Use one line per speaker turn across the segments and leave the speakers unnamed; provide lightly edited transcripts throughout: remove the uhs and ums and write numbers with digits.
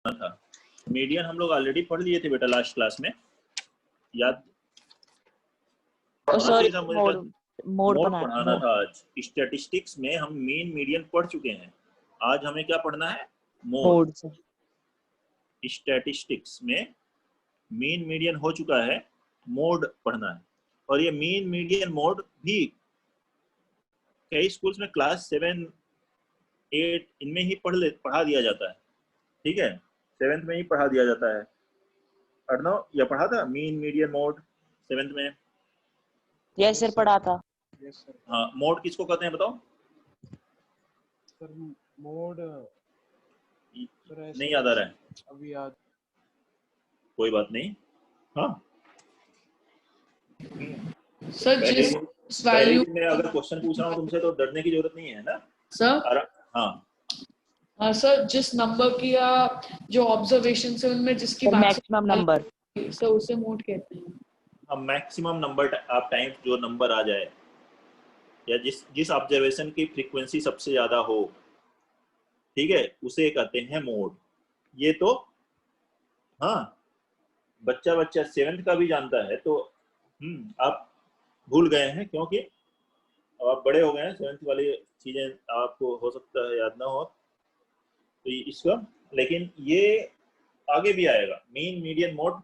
था। मीडियन हम लोग ऑलरेडी पढ़ लिए थे बेटा लास्ट क्लास में, याद
सॉरी
मोड पढ़ाना था। आज स्टैटिस्टिक्स में हम मीन मीडियन पढ़ चुके हैं, आज हमें क्या पढ़ना है? मोड। स्टैटिस्टिक्स में मीन मीडियन हो चुका है, मोड पढ़ना है। और ये मीन मीडियन मोड भी कई स्कूल्स में क्लास 7, 8 इनमें ही पढ़ा दिया जाता है। ठीक है, 7th में ही पढ़ा दिया जाता है। अर्णव या पढ़ा था मीन मीडियन मोड 7th में?
यस सर, पढ़ा था।
हाँ, मोड किसको कहते हैं बताओ
सर? मोड
नहीं याद आ रहा है
अभी याद,
कोई बात नहीं। हाँ
सर जिस वैल्यू
में अगर क्वेश्चन पूछ रहा हूँ तुमसे तो डरने की जरूरत नहीं है ना
सर।
हाँ
सर जिस नंबर की या जो ऑब्जर्वेशन है उनमें जिसकी
मैक्सिमम नंबर,
सर उसे मोड कहते हैं।
अब मैक्सिमम नंबर आप टाइम जो नंबर आ जाए या जिस ऑब्जर्वेशन की फ्रीक्वेंसी सबसे ज्यादा हो, ठीक है, उसे कहते हैं मोड। ये तो हाँ बच्चा 7th का भी जानता है, तो आप भूल गए हैं क्योंकि आप बड़े हो गए हैं। 7th वाली चीजें आपको हो सकता है याद ना हो, तो इसका लेकिन ये आगे भी आएगा। मीन मीडियन मोड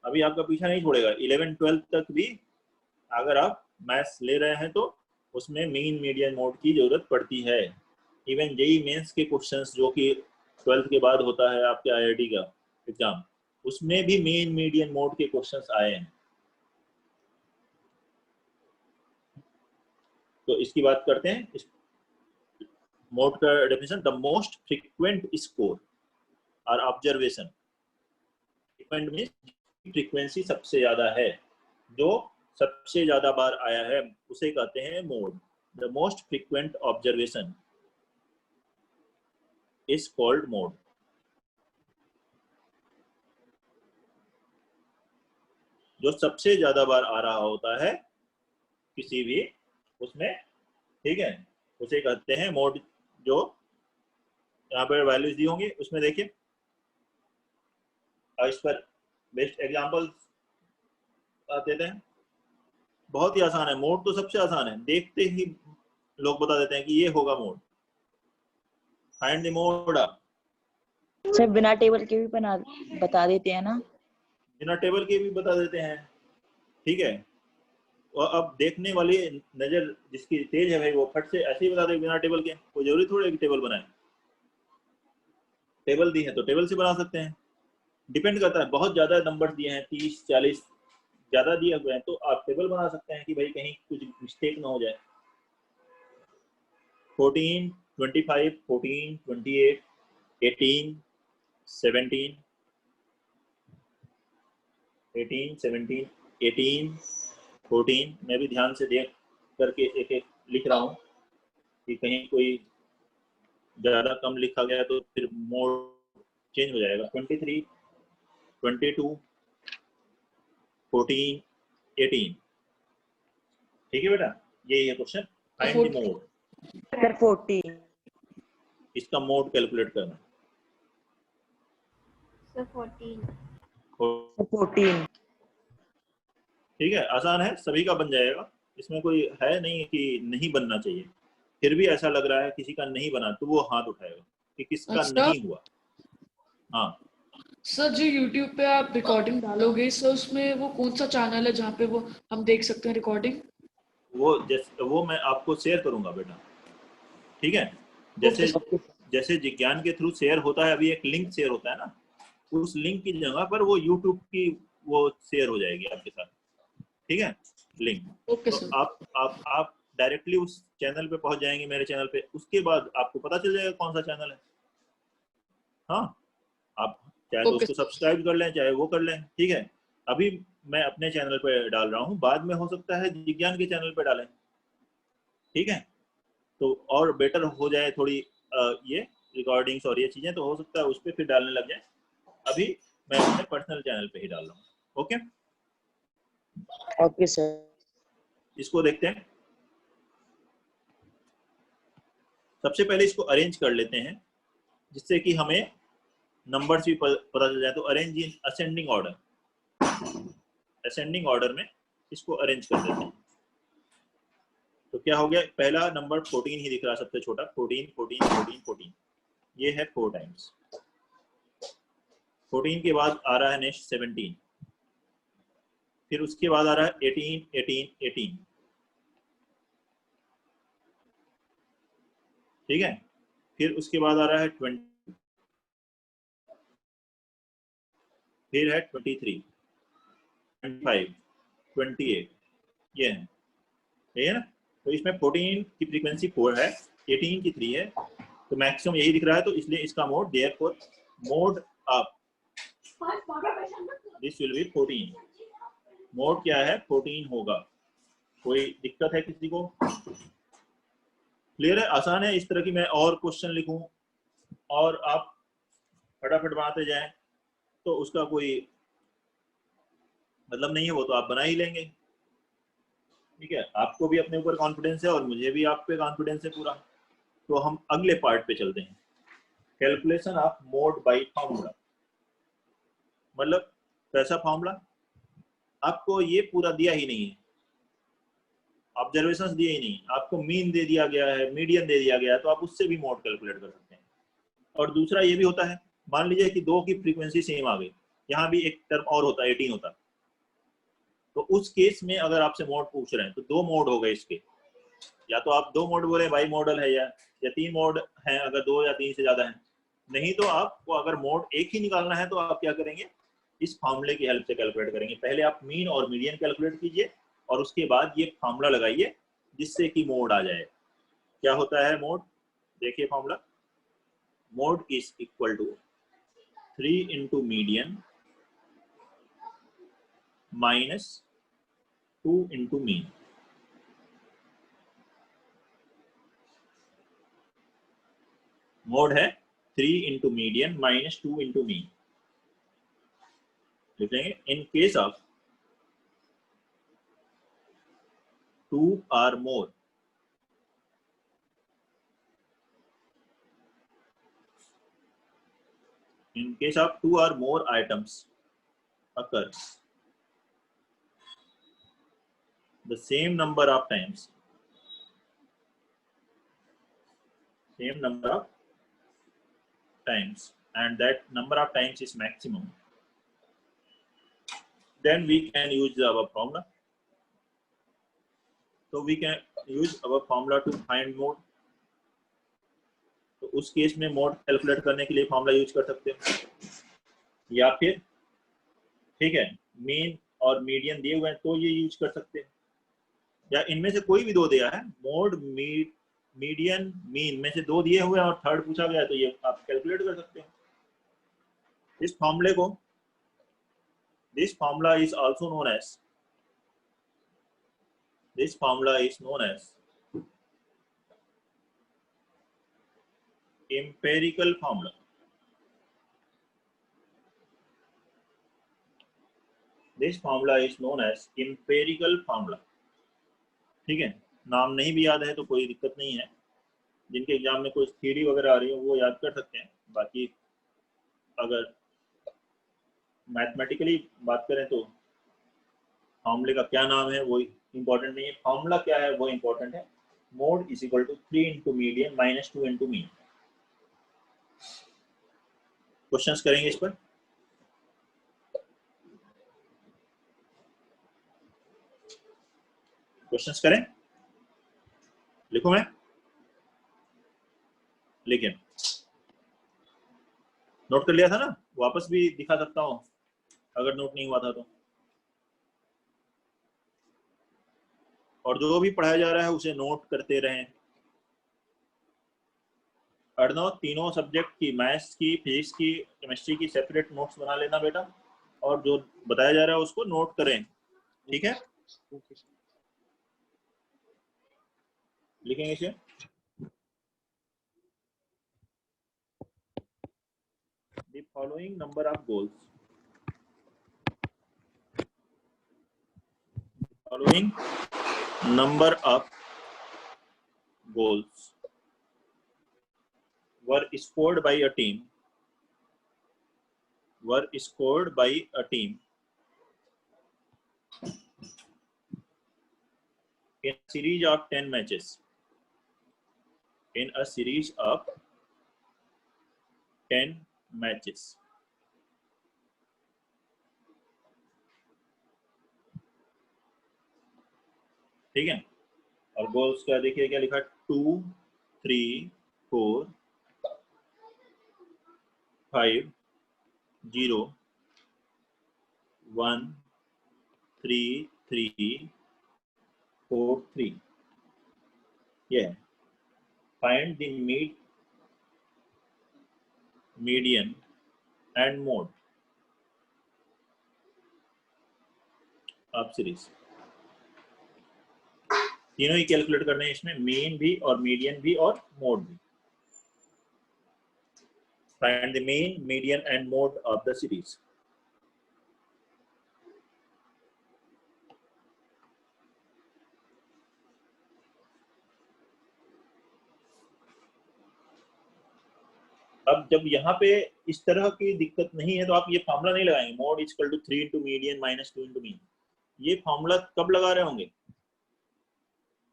अभी आपका पीछा नहीं छोड़ेगा। 11th 12th तक भी अगर आप मैथ्स ले रहे हैं तो उसमें मीन मीडियन मोड की जरूरत पड़ती है। इवन जेई मेंस के क्वेश्चंस जो कि 12th के बाद होता है आपके आईआईटी का एग्जाम, उसमें भी मीन मीडियन मोड के क्वेश्चंस आए हैं। तो इसकी बात करते हैं। इस मोड का definition, the most frequent score और ऑब्जर्वेशन। फ्रीक्वेंट मींस फ्रीक्वेंसी सबसे ज्यादा है, जो सबसे ज्यादा बार आया है उसे कहते हैं mode. The most frequent observation is called mode. जो सबसे ज्यादा बार आ रहा होता है किसी भी उसमें, ठीक है, उसे कहते हैं मोड। जो यहाँ पर वैल्यूज दी होंगी उसमें देखिए, इस पर बेस्ट एग्जांपल देते हैं। बहुत ही आसान है, मोड तो सबसे आसान है, देखते ही लोग बता देते हैं कि ये होगा mode. Find the mode.
Sir बिना टेबल के भी बता देते हैं ना?
बिना टेबल के भी बता देते हैं, ठीक है। और अब देखने वाली नजर जिसकी तेज है भाई, वो फट से ऐसे ही बता दे बिना टेबल के। कोई जरूरी थोड़ी है कि टेबल बनाए। टेबल दी है तो टेबल से बना सकते हैं। डिपेंड करता है, बहुत ज्यादा नंबर दिए हैं 30 40 ज्यादा दिए हुए हैं तो आप टेबल बना सकते हैं कि भाई कहीं कुछ मिस्टेक ना हो जाए। 14 25 14 28 18 17 18 17 18 14। मैं भी ध्यान से देख करके एक एक लिख रहा हूँ कि कहीं कोई ज्यादा कम लिखा गया तो फिर मोड चेंज हो जाएगा। 23 22 14 18। ठीक है बेटा, यही है question. Find the mode.
Sir 40।
इसका मोड कैलकुलेट करना।
सर 14।
14।
ठीक है, आसान है, सभी का बन जाएगा। इसमें कोई है नहीं कि नहीं बनना चाहिए। फिर भी ऐसा लग रहा है किसी का नहीं बना तो वो हाथ उठाएगा कि किसका
अच्छा।
नहीं हुआ। हाँ
सर जो YouTube पे आप रिकॉर्डिंग डालोगे सर, उसमें वो कौन सा चैनल है जहाँ पे वो हम देख सकते हैं रिकॉर्डिंग?
वो मैं आपको शेयर करूंगा बेटा, ठीक है। जैसे विज्ञान के थ्रू शेयर होता है, अभी एक लिंक शेयर होता है ना, उस लिंक की जगह पर वो YouTube की वो शेयर हो जाएगी आपके साथ, ठीक है, लिंक।
ओके
तो
सर।
आप डायरेक्टली उस चैनल पे पहुंच जाएंगे, मेरे चैनल पे। उसके बाद आपको पता चल जाएगा कौन सा चैनल है। हाँ, आप चाहे तो उसको सब्सक्राइब कर लें, चाहे वो कर लें, ठीक है। अभी मैं अपने चैनल पे डाल रहा हूँ, बाद में हो सकता है विज्ञान के चैनल पे डालें, ठीक है। तो और बेटर हो जाए थोड़ी ये रिकॉर्डिंग्स और ये चीजें, तो हो सकता है उस पर फिर डालने लग जाए। अभी मैं अपने पर्सनल चैनल पे ही डाल रहा हूँ। Okay
okay sir.
इसको देखते हैं। सबसे पहले इसको अरेंज कर लेते हैं जिससे कि हमें नंबर्स भी पता चल जाए, तो arrange in ascending order, ascending order में इसको अरेंज कर देते हैं। तो क्या हो गया, पहला नंबर 14 ही दिख रहा सबसे छोटा, 14 14 14 14, ये है 4 टाइम्स। 14 के बाद आ रहा है नेक्स्ट 17, फिर उसके बाद आ रहा है 18 18 18, ठीक है। फिर उसके बाद आ रहा है 20, फिर है 23 25 28, ये है, ठीक है ना। तो इसमें 14 की फ्रीक्वेंसी 4 है, 18 की 3 है, तो मैक्सिमम यही दिख रहा है, तो इसलिए इसका mode therefore mode up this will be 14, mode क्या है 14 होगा। कोई दिक्कत है किसी को? क्लियर है, आसान है। इस तरह की मैं और क्वेश्चन लिखूं और आप फटाफट बनाते जाएं तो उसका कोई मतलब नहीं है, वो तो आप बना ही लेंगे, ठीक है। आपको भी अपने ऊपर कॉन्फिडेंस है और मुझे भी आप पे कॉन्फिडेंस है पूरा। तो हम अगले पार्ट पे चलते हैं, calculation of mode bye formula. मतलब कैसा फार्मूला, आपको ये पूरा दिया ही नहीं है, ऑब्जर्वेशंस दिए ही नहीं, आपको मीन दे दिया गया है, मीडियन दे दिया गया है, तो आप उससे भी मोड कैलकुलेट कर सकते हैं। और दूसरा ये भी होता है, मान लीजिए कि दो की फ्रीक्वेंसी सेम आ गई, यहाँ भी एक टर्म और होता है 18 होता, तो उस केस में अगर आपसे मोड पूछ रहे हैं तो दो मोड हो गए इसके, या तो आप दो मोड बोले बाई मॉडल है, या 3 मोड हैं अगर 2 या 3 से ज्यादा है। नहीं तो आपको अगर मोड एक ही निकालना है तो आप क्या करेंगे, इस फार्मूले की हेल्प से कैलकुलेट करेंगे। पहले आप मीन और मीडियन कैलकुलेट कीजिए और उसके बाद ये फार्मूला लगाइए जिससे कि मोड आ जाए। क्या होता है मोड, देखिए formula, mode is equal to 3 into median minus 2 into mean. Mode है 3 into median minus 2 into mean. लिखेंगे in case of 2 or more, in case of 2 or more items occur the same number of times, and that number of times is maximum, then we can use our formula. So we can use our formula to find mode. तो उस case में mode calculate करने के लिए formula use कर सकते हैं, या फिर ठीक है मीन और मीडियन दिए हुए हैं तो ये यूज कर सकते हैं, या इनमें से कोई भी दो दिया है, मोड मीडियन मीन में से दो दिए हुए हैं और थर्ड पूछा गया है, तो ये आप कैलकुलेट कर सकते हैं। इस फॉर्मूले को, this formula is also known as, this formula is known as empirical formula. This formula is known as empirical formula. ठीक है, नाम नहीं भी याद है तो कोई दिक्कत नहीं है, जिनके एग्जाम में कोई थ्योरी वगैरह आ रही है वो याद कर सकते हैं। बाकी अगर मैथमेटिकली बात करें तो फॉर्मूले का क्या नाम है वो इंपॉर्टेंट नहीं है, फॉर्मूला क्या है वो इंपॉर्टेंट है। Mode is equal to 3 into median minus 2 into mean. Questions करेंगे इस पर, क्वेश्चंस करें, लिखो मैं लेकिन नोट कर लिया था ना, वापस भी दिखा सकता हूं अगर नोट नहीं हुआ था तो। और जो भी पढ़ाया जा रहा है उसे नोट करते रहें। अर्णव तीनों सब्जेक्ट की, मैथ्स की, फिजिक्स की, केमिस्ट्री की सेपरेट नोट्स बना लेना बेटा, और जो बताया जा रहा है उसको नोट करें, ठीक है। लिखेंगे इसे, the following number of goals, following number of goals were scored by a team were scored by a team in a series of 10 matches. In a series of 10 matches. ठीक है, और गोल्स का देखिए क्या लिखा, 2, 3, 4, 5, 0, 1, 3, 3, 4, 3. Yeah. Find the median and mode of series. तीनों ही calculate करने हैं इसमें, मीन भी और मीडियन भी और मोड भी. Find the mean, median and mode of the series. अब जब यहाँ पे इस तरह की दिक्कत नहीं है तो आप ये फॉर्मूला नहीं लगाएंगे, mode is equal to 3 into median minus 2 into mean. ये फॉर्मूला कब लगा रहे होंगे,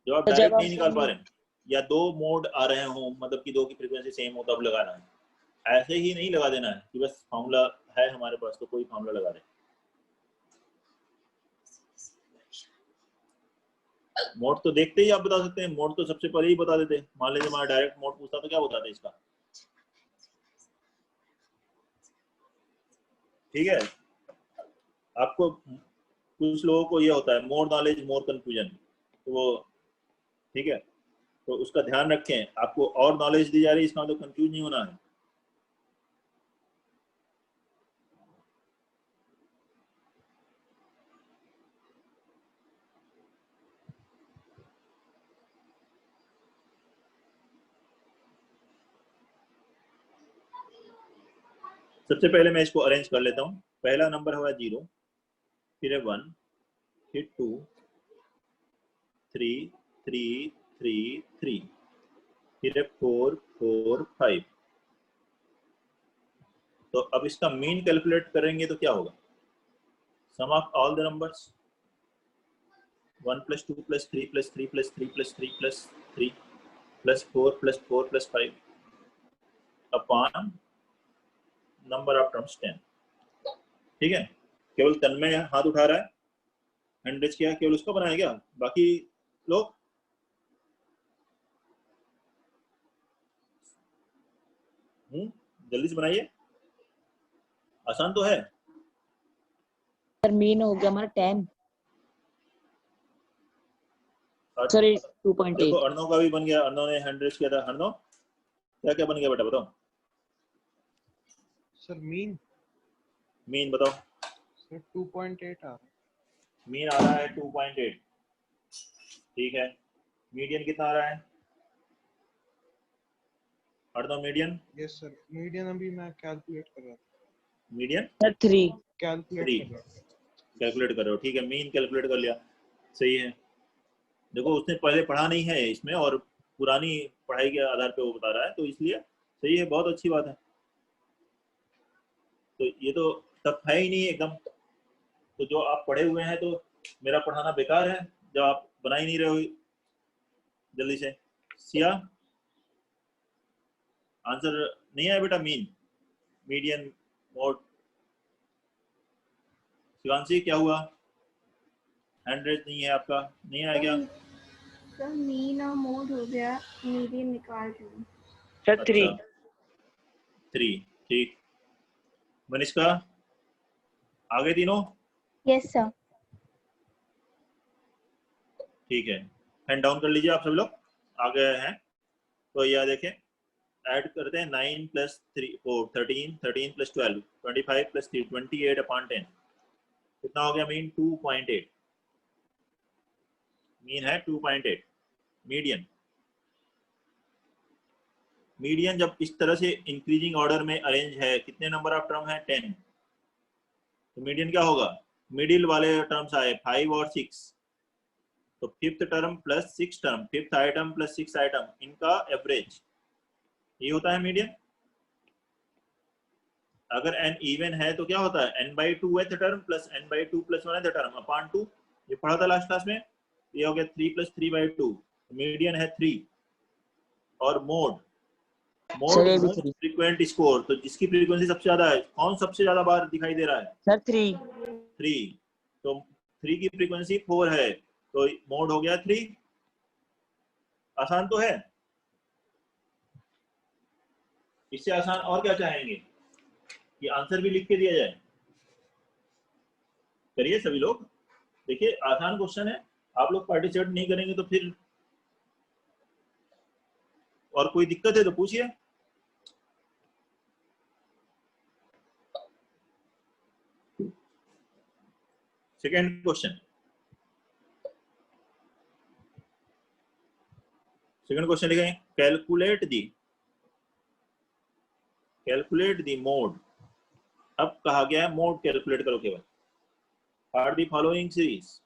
जब आप डायरेक्ट नहीं निकाल पा रहे हैं या दो मोड आ रहे हो, मतलब कि दो की फ्रीक्वेंसी सेम हो तब लगाना है. ऐसे ही नहीं लगा देना है कि बस फॉर्मूला है हमारे पास तो कोई फॉर्मूला लगा रहे. मोड तो देखते ही आप बता सकते हैं, मोड तो सबसे पहले ही बता देते. मान लीजिए हमारा डायरेक्ट मोड पूछता तो क्या बताते इसका. ठीक है, आपको कुछ लोगों को ये होता है मोर नॉलेज मोर कंफ्यूजन, तो वो ठीक है, तो उसका ध्यान रखें. आपको और नॉलेज दी जा रही है, इसका मतलब कंफ्यूज नहीं होना है. सबसे पहले मैं इसको अरेंज कर लेता हूँ. पहला नंबर हुआ 0, फिर है 1, फिर 2, 3, 3, 3, 3, फिर है 4, 4, 5. तो अब इसका मीन कैलकुलेट करेंगे तो क्या होगा, सम of all the numbers 1 + 2 + 3 + 3 + 3 + 3 + 3 + 4 + 4 + 5 upon number of terms 10. ठीक है, केवल तन्मय हाथ उठा रहा है, हैंड रेज किया, केवल उसको बनाया क्या, बाकी लोग जल्दी से बनाइए, आसान तो है.
सर मीन हो गया हमारा 10, सॉरी 2.8.
देखो अर्णव का भी बन गया, अर्णव ने हैंड रेज किया था. अर्णव क्या क्या बन गया बेटा, बताओ.
सर मीन
बताओ.
सर 2.8 आ रहा है.
मीन आ रहा है 2.8. ठीक है, मीडियन कितना आ रहा है Arnav, median?
Yes sir, median अभी मैं कैलकुलेट कर रहा था.
मीडियन
सर 3
कैलकुलेट
कर रहे हो. ठीक है, मीन कैलकुलेट कर लिया, सही है. देखो उसने पहले पढ़ा नहीं है इसमें और पुरानी पढ़ाई के आधार पे वो बता रहा है, तो इसलिए सही है, बहुत अच्छी बात है. तो ये तो टफ है ही नहीं एकदम. तो जो आप पढ़े हुए हैं तो मेरा पढ़ाना बेकार है जब आप बना ही नहीं रहे हो जल्दी से. सिया आंसर नहीं आया बेटा, मीन, मीडियन, मोड. शिवांशी क्या हुआ, हैंड रेज नहीं है आपका, नहीं आया क्या?
सर मीन और मोड हो गया, मीडियन निकाल रही.
सर 3.
3 ठीक. मनीषका आ गए तीनों?
Yes sir.
ठीक है, हैंड डाउन कर लीजिए आप सब लोग, आ गए हैं. तो यह देखें, ऐड करते हैं 9 + 3 4 13, 13 + 12 25 + 3 28 अपॉन 10. कितना हो गया मीन? 2.8. मीन है 2.8. मीडियन जब इस तरह से इंक्रीजिंग ऑर्डर में अरेंज है, कितने नंबर ऑफ टर्म है? 10. तो मीडियन क्या होगा, मिडिल वाले टर्म्स आए 5 और 6, तो fifth term plus 6 term, fifth item plus 6 item, इनका एवरेज, ये होता है मीडियन. अगर n इवन है तो क्या होता है, n/2 है टर्म प्लस n/2 + 1 है टर्म अपॉन 2। ये पढ़ा था लास्ट क्लास में। ये हो गया 3 + 3/2, मीडियन है 3। और मोड
सर ये भी
मोस्ट
3
फ्रीक्वेंट स्कोर, तो जिसकी फ्रीक्वेंसी सबसे ज्यादा है, कौन सबसे ज्यादा बार दिखाई दे रहा है?
सर 3
3। तो 3 की फ्रीक्वेंसी 4 है, तो मोड हो गया 3। आसान तो है। इससे आसान और क्या चाहेंगे कि आंसर भी लिख के दिया जाए? करिए सभी लोग, देखिए आसान क्वेश्चन है। आप लोग पार्टिसिपेट नहीं करेंगे तो फिर, और कोई दिक्कत है तो पूछिए। सेकेंड क्वेश्चन, लिखें कैलकुलेट दी मोड। अब कहा गया है मोड कैलकुलेट करो केवल। Are the following series,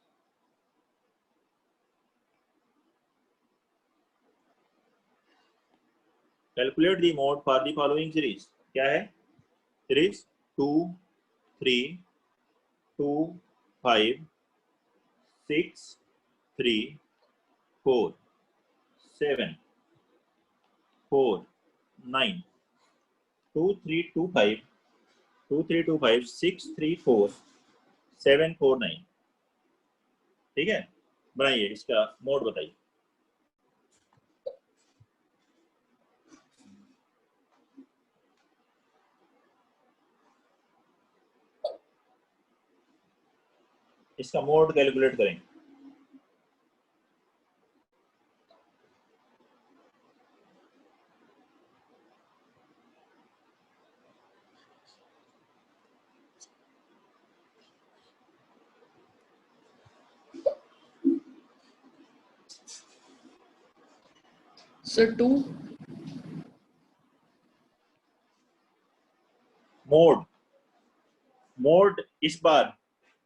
calculate the mode for the following series. क्या है सीरीज? 2 3 2 5 6 3 4 7 4 9 2 3 2 5 2 3 2 5 6 3 4 7 4 9। ठीक है, बनाइए इसका मोड बताइए। इसका मोड कैलकुलेट करें।
सर 2।
मोड इस बार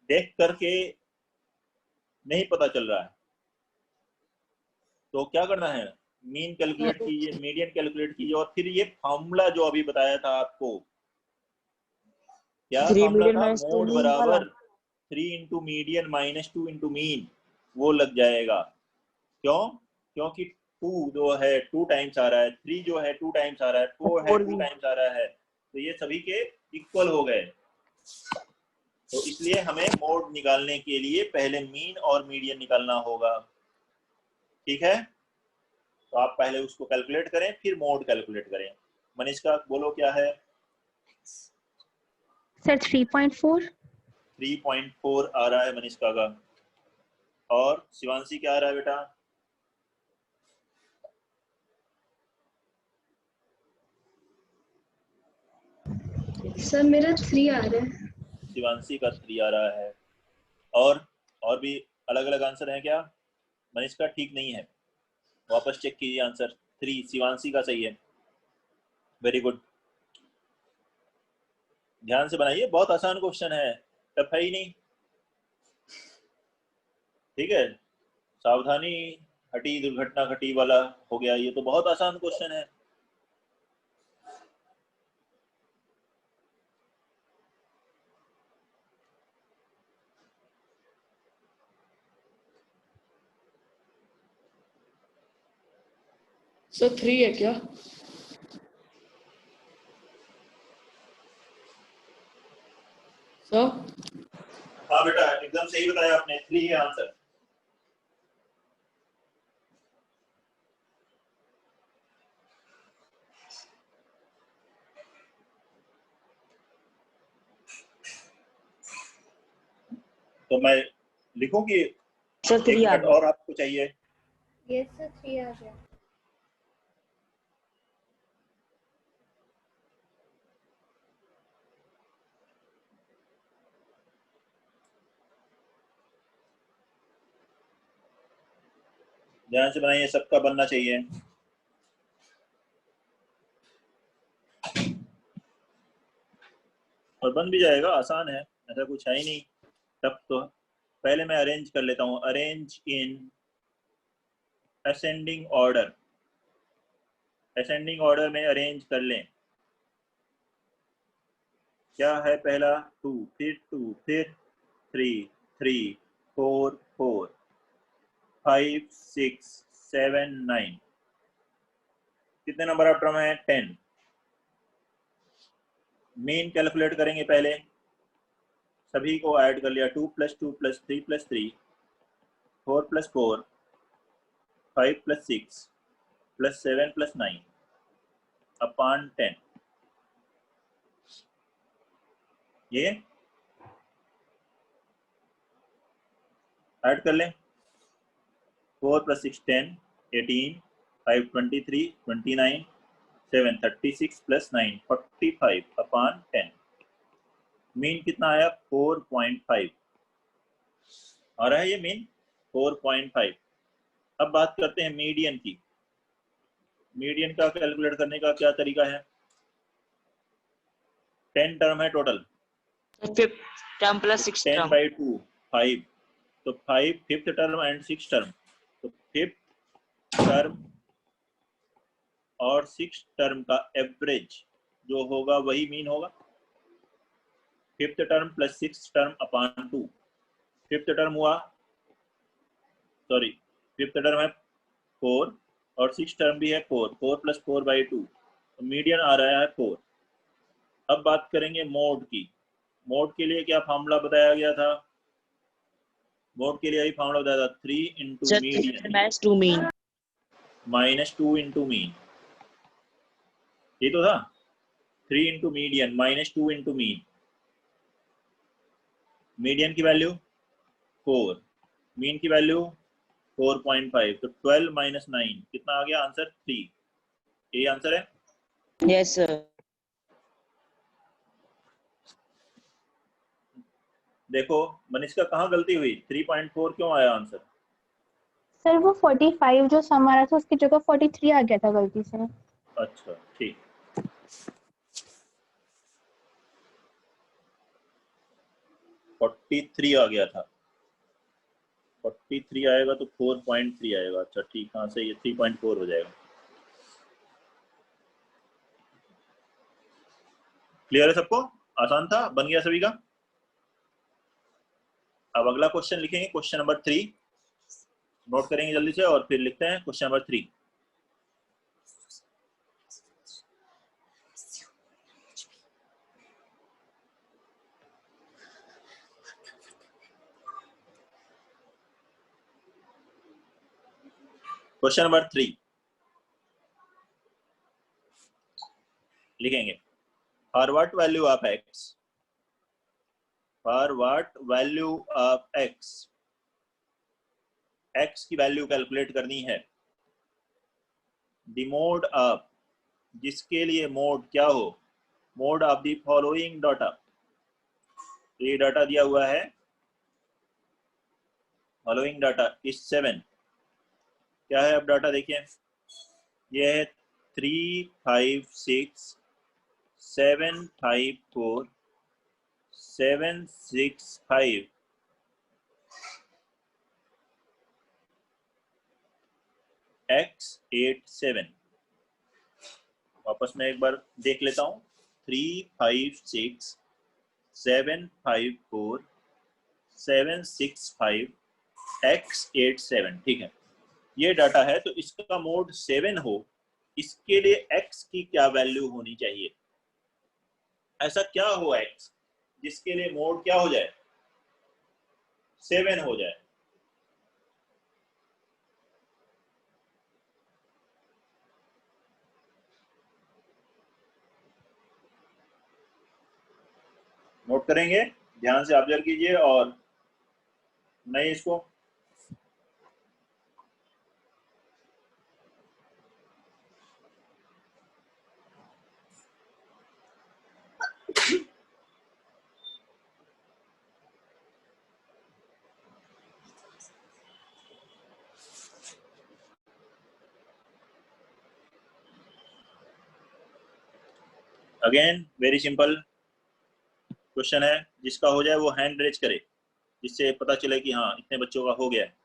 देख करके नहीं पता चल रहा है, तो क्या करना है? मीन कैलकुलेट कीजिए, मीडियन कैलकुलेट कीजिए, और फिर ये फॉर्मूला जो अभी बताया था आपको, क्या
3
फॉर्मूला
मीडियन
था?
माइनस 2
मोड
मीन वाला।
बराबर 3 into median minus 2 into mean, वो लग जाएगा। क्यों? क्योंकि 2 जो है 2 टाइम्स आ रहा है, 3 जो है 2 टाइम्स आ रहा है, 4 है
4
2
भी।
टाइम्स आ रहा है, तो ये सभी के इक्वल हो गए। तो इसलिए हमें मोड निकालने के लिए पहले मीन और मीडियन निकालना होगा। ठीक है, तो आप पहले उसको कैलकुलेट करें, फिर मोड कैलकुलेट करें। मनीषा बोलो क्या है?
सर 3.4।
3.4 आ रहा है मनीषा का। और शिवांशी क्या आ रहा है बेटा?
सर मेरा 3 आ रहा है।
शिवांशी का 3 आ रहा है। और भी अलग अलग आंसर है क्या? मनीषा ठीक नहीं है, वापस चेक कीजिए आंसर। 3 शिवांशी का सही है। वेरी गुड, ध्यान से बनाइए, बहुत आसान क्वेश्चन है, टफ है ही नहीं। ठीक है, सावधानी हटी दुर्घटना घटी वाला हो गया, ये तो बहुत आसान क्वेश्चन है।
सर 3 है क्या? सर
हाँ बेटा, एकदम सही बताया आपने, 3 है आंसर। तो मैं लिखूं कि
सर 3
एक
आ
मिनट
गया।
और आपको चाहिए?
यस सर 3 आ गया।
ध्यान से बनाइए, सबका बनना चाहिए। और बन भी जाएगा, आसान है, ऐसा कुछ है ही नहीं तब तो। पहले मैं अरेंज कर लेता हूँ, arrange in ascending order. Ascending order में अरेंज कर लें। क्या है पहला 2, फिर 2, फिर 3, 3, 4, 4, 5, 6, 7, 9, कितने नंबर ऑफ टर्म है? 10। मीन कैलकुलेट करेंगे पहले, सभी को ऐड कर लिया, 2 + 2 + 3 + 3, 4 + 4, 5 + 6 + 7 + 9 अपॉन 10। ये ऐड कर लें, 4 + 6 10, 18, 5 23, 29, 7 36 + 9 45 अपॉन 10। मीन कितना आया? 4.5 आ रहा है ये मीन 4.5। अब बात करते हैं मीडियन की। मीडियन का कैलकुलेट करने का क्या तरीका है? 10 टर्म है total,
fifth term plus six
10
term.
by 2 5, तो 5 फिफ्थ टर्म एंड 6 टर्म, तो फिफ्थ टर्म और 6 टर्म का एवरेज जो होगा वही मीन होगा। Fifth term plus 6 term upon 2, fifth term हुआ, सॉरी फिफ्थ टर्म है 4 और 6 टर्म भी है 4, 4 + 4/2, तो मीडियन आ रहा है 4। अब बात करेंगे मोड की। मोड के लिए क्या फार्मूला बताया गया था? मोड के लिए यही फार्मूला बताया था, 3 × median
match to mean.
-2 × mean, ये तो था। 3 × मीडियन -2 × मीन। मीडियन की वैल्यू 4, मीन की वैल्यू 4.5, तो 12 - 9 कितना आ गया आंसर? 3। यही आंसर है।
Yes sir.
देखो मनीषा कहाँ गलती हुई? 3.4 क्यों आया आंसर?
सर वो 45 जो सम आ रहा था उसकी जगह 43 आ गया था गलती से।
अच्छा ठीक, 43 आ गया था। 43 आएगा तो 4.3 आएगा। अच्छा ठीक, हाँ सही है, 3.4 हो जाएगा। क्लियर है सबको? आसान था, बन गया सभी का। अब अगला क्वेश्चन लिखेंगे, क्वेश्चन नंबर 3। नोट करेंगे जल्दी से और फिर लिखते हैं क्वेश्चन नंबर 3। क्वेश्चन नंबर 3 लिखेंगे, for what value of x, for what value of x, x की वैल्यू कैलकुलेट करनी है। द मोड ऑफ, जिसके लिए मोड क्या हो? Mode of the following data, तो ये डाटा दिया हुआ है, फॉलोइंग डाटा इज 7। क्या है अब डाटा देखिए, ये है 3 5 6 7 5 4 7 6 5 x 8 7। वापस मैं एक बार देख लेता हूँ, 3 5 6 7 5 4 7 6 5 x 8 7। ठीक है, ये डाटा है, तो इसका मोड 7 हो, इसके लिए x की क्या वैल्यू होनी चाहिए? ऐसा क्या हो x जिसके लिए मोड क्या हो जाए? 7 हो जाए। नोट करेंगे, ध्यान से ऑब्जर्व कीजिए और नहीं इसको। अगेन वेरी सिंपल क्वेश्चन है, जिसका हो जाए वो हैंड रेज करे, जिससे पता चले कि हाँ इतने बच्चों का हो गया है।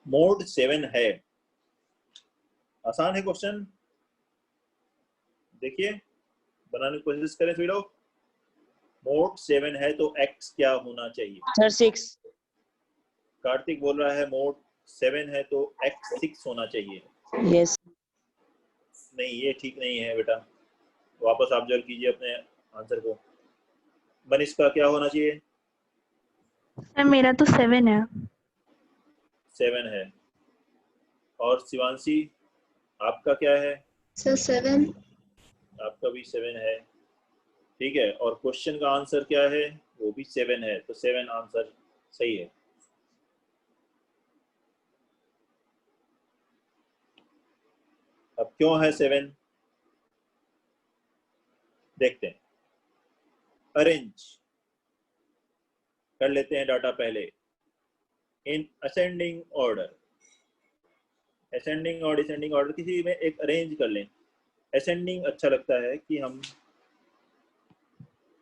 मोड 7 है। आसान है क्वेश्चन, देखिए बनाने की कोशिश करें सभी लोग। मोड 7 है तो x क्या होना चाहिए?
सर 6।
कार्तिक बोल रहा है मोड 7 है तो x 6 होना चाहिए।
यस।
नहीं, ये ठीक नहीं है बेटा, वापस ऑब्जर्व कीजिए अपने आंसर को। मनीष का क्या होना चाहिए?
सर मेरा तो 7 है।
7 है। और शिवांशी आपका क्या है?
सर 7।
आपका भी 7 है, ठीक है। और क्वेश्चन का आंसर क्या है? वो भी 7 है, तो 7 आंसर सही है। अब क्यों है 7 देखते हैं। अरेंज कर लेते हैं डाटा पहले इन असेंडिंग ऑर्डर। असेंडिंग और डिसेंडिंग ऑर्डर किसी में एक अरेंज कर लें। असेंडिंग अच्छा लगता है कि हम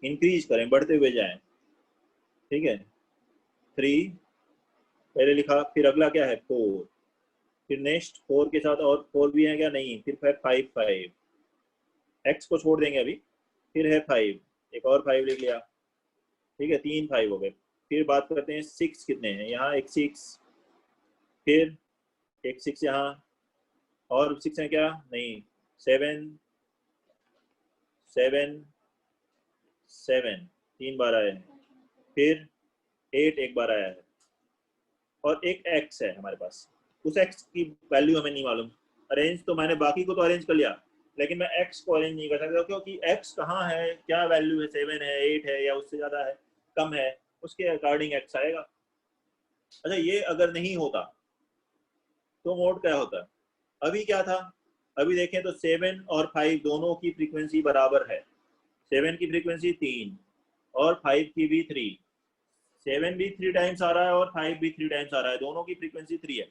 इंक्रीज करें, बढ़ते हुए जाएं, ठीक है। 3 पहले लिखा, फिर अगला क्या है 4, फिर नेक्स्ट 4 के साथ और 4 भी है क्या? नहीं, फिर 5 5 x को छोड़ देंगे अभी, फिर है 5, एक और 5 लिख लिया, ठीक है। 3 5 हो गए। फिर बात करते हैं 6 कितने हैं, यहाँ एक 6, फिर एक 6 यहाँ, और 6 है क्या? नहीं, 7 7 7 3 बार आए हैं, फिर 8 एक बार आया है, और एक x है हमारे पास। उस x की वैल्यू हमें नहीं मालूम। अरेंज तो मैंने बाकी को तो अरेंज कर लिया, लेकिन मैं x को अरेंज नहीं कर सकता, क्योंकि x कहाँ है, क्या वैल्यू है, 7 है, 8 है, या उससे ज़्यादा है, कम है, उसके अकॉर्डिंग x आएगा। अच्छा, ये अगर नहीं होता तो मोड क्या होता? अभी क्या था? अभी देखें तो 7 और 5 दोनों की फ्रीक्वेंसी बराबर है। 7 की फ्रीक्वेंसी 3 और 5 की भी 3। 7 भी 3 टाइम्स आ रहा है और 5 भी 3 टाइम्स आ रहा है, दोनों की फ्रीक्वेंसी 3 है।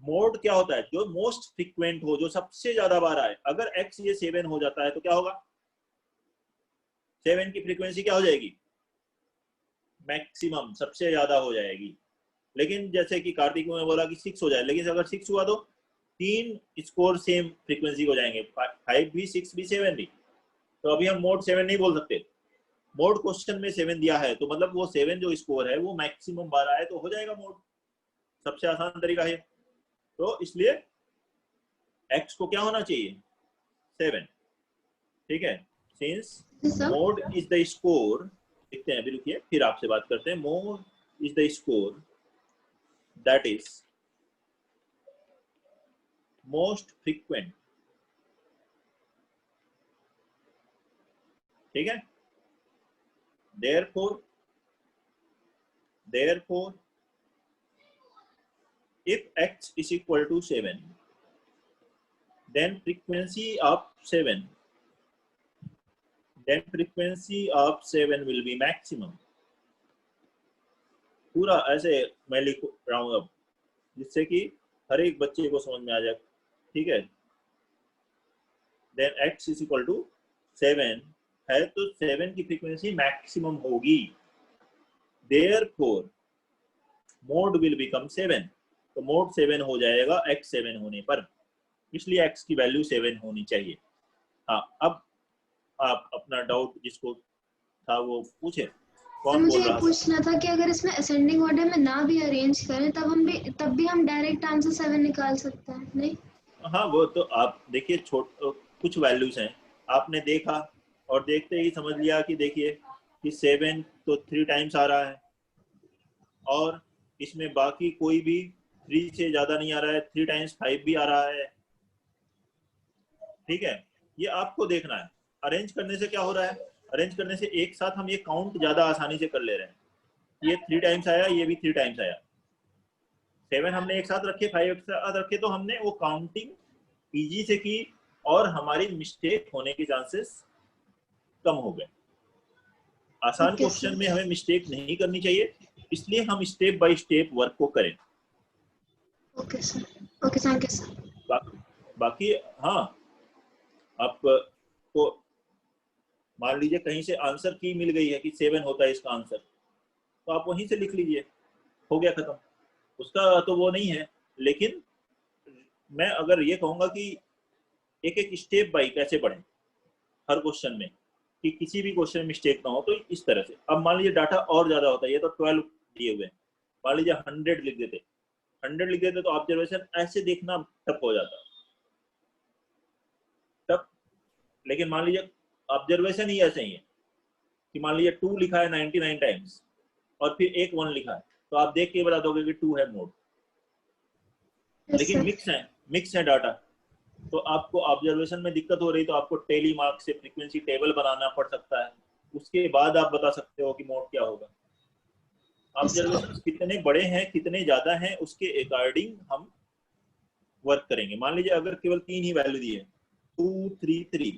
मोड क्या होता है? जो मोस्ट फ्रीक्वेंट हो, जो सबसे ज्यादा बार आए। अगर x ये 7 हो जाता है तो क्या होगा? 7 की फ्रीक्वेंसी क्या हो जाएगी? मैक्सिमम, सबसे ज्यादा हो जाएगी। लेकिन जैसे कि कार्तिक ने बोला कि 6 हो जाए, लेकिन अगर 6 हुआ तो 3 स्कोर सेम फ्रीक्वेंसी हो जाएंगे, 5 भी 6 भी 7 भी। तो अभी हम मोड 7 नहीं बोल सकते। मोड क्वेश्चन में 7 दिया है तो मतलब वो 7 जो स्कोर है वो मैक्सिमम बार आए तो हो जाएगा मोड। सबसे आसान तरीका है, तो इसलिए x को क्या होना चाहिए? 7, ठीक है। Since mode is the score, लिखते हैं अभी, रुकिए फिर आपसे बात करते हैं। Mode is the score that is most frequent, ठीक है। therefore if x is equal to 7, then frequency of 7 will be maximum। पूरा ऐसे मैं लिख रहा हूं अब, जिससे कि हर एक बच्चे को समझ में आ जाए, ठीक है। then x is equal to 7 है तो 7 की फ्रीक्वेंसी मैक्सिमम होगी, therefore मोड विल बिकम 7। तो मोड 7 हो जाएगा x 7 होने पर, इसलिए x की वैल्यू 7 होनी चाहिए। हाँ, अब आप अपना डाउट जिसको था वो पूछे। कौन
मुझे
बोल रहा
पूछना था कि अगर इसमें असेंडिंग ऑर्डर में ना भी अरेंज करें तब भी हम डायरेक्ट आंसर 7 निकाल सकते हैं, नहीं?
हाँ, वो तो आप देखिए, कुछ वैल्यूज हैं, आपने देखा और देखते ही समझ लिया कि देखिए कि 7 तो 3 टाइम्स आ रहा है, और इसमें बाकी कोई भी 3 से ज्यादा नहीं आ रहा है, 3 टाइम्स 5 भी आ रहा है, ठीक है। ये आपको देखना है। अरेंज करने से क्या हो रहा है? अरेंज करने से एक साथ हम ये काउंट ज्यादा आसानी से कर ले रहे हैं। ये 3 टाइम्स आया, ये भी 3 टाइम्स आया, 7 हमने एक साथ रखे, 5 एक साथ रखे, तो हमने वो काउंटिंग इजी से की और हमारी मिस्टेक होने के चांसेस कम हो गए। आसान क्वेश्चन में हमें मिस्टेक नहीं करनी चाहिए, इसलिए हम स्टेप बाय स्टेप वर्क को करें।
Okay sir, okay, thank you sir.
बाकी हाँ, आपको मान लीजिए कहीं से आंसर की मिल गई है कि 7 होता है इसका आंसर, तो आप वहीं से लिख लीजिए, हो गया खत्म। उसका तो वो नहीं है लेकिन मैं अगर ये कहूंगा कि एक एक स्टेप बाई कैसे बढ़े हर क्वेश्चन में, कि किसी भी क्वेश्चन में मिस्टेक ना हो। तो इस तरह से अब मान लीजिए डाटा और ज्यादा होता है, ये तो 12 दिए हुए हैं, मान लीजिए 100 लिख देते, 100 लिख देते तो ऑब्जर्वेशन ऐसे देखना टफ हो जाता टफ। लेकिन मान लीजिए ऑब्जर्वेशन ही ऐसे ही है कि मान लीजिए 2 लिखा है 99 टाइम्स और फिर एक 1 लिखा है, तो आप देख के बता दोगे कि 2 है मोड। लेकिन मिक्स है डाटा, तो आपको ऑब्जर्वेशन में दिक्कत हो रही तो आपको टेली मार्क से फ्रीक्वेंसी टेबल बनाना पड़ सकता है, उसके बाद आप बता सकते हो कि मोड क्या होगा। ऑब्जर्वेशन कितने बड़े हैं कितने ज्यादा हैं उसके अकॉर्डिंग हम वर्क करेंगे। मान लीजिए अगर केवल 3 ही वैल्यू दी है, 2 3 3,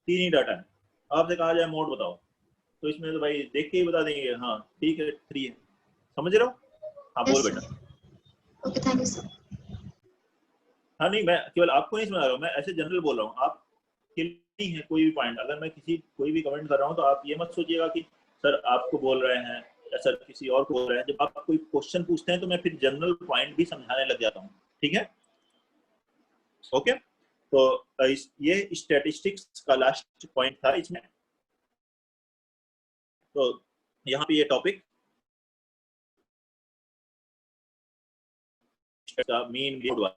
3 ही डाटा है, आपसे कहा जाए मोड बताओ, तो इसमें तो भाई देख के ही बता देंगे हाँ ठीक है 3 है। समझ रहे हो? हाँ बोल बेटा।
Okay thank you sir.
हाँ नहीं, मैं केवल आपको नहीं समझा रहा हूँ, मैं ऐसे जनरल बोल रहा हूँ, आप के लिए है कोई भी पॉइंट। अगर मैं कोई भी कमेंट कर रहा हूँ तो आप ये मत सोचिएगा कि सर आपको बोल रहे हैं या सर किसी और को बोल रहे हैं। जब आप कोई क्वेश्चन पूछते हैं तो मैं फिर जनरल पॉइंट भी समझाने लग जाता हूँ, ठीक है? ओके, तो ये स्टैटिस्टिक्स का लास्ट पॉइंट था इसमें। तो यहाँ पे ये टॉपिक मीन मोड